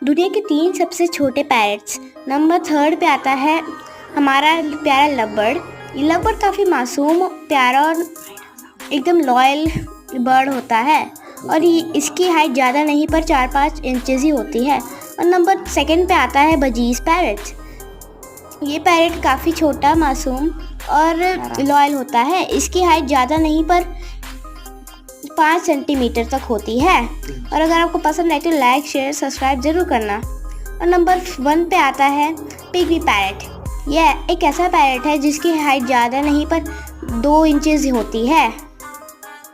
दुनिया के 3 सबसे छोटे पैरट्स। नंबर 3 पे आता है हमारा प्यारा लवबर्ड। ये लवबर्ड काफ़ी मासूम, प्यारा और एकदम लॉयल बर्ड होता है और इसकी हाइट ज़्यादा नहीं पर 4-5 इंचेस ही होती है। और नंबर 2 पे आता है बजीज पैरट। ये पैरट काफ़ी छोटा, मासूम और लॉयल होता है। इसकी हाइट ज़्यादा नहीं पर 5 सेंटीमीटर तक होती है। और अगर आपको पसंद आए तो लाइक, शेयर, सब्सक्राइब ज़रूर करना। और नंबर 1 पे आता है पिगी पैरट। यह एक ऐसा पैरट है जिसकी हाइट ज़्यादा नहीं पर 2 इंचेस होती है।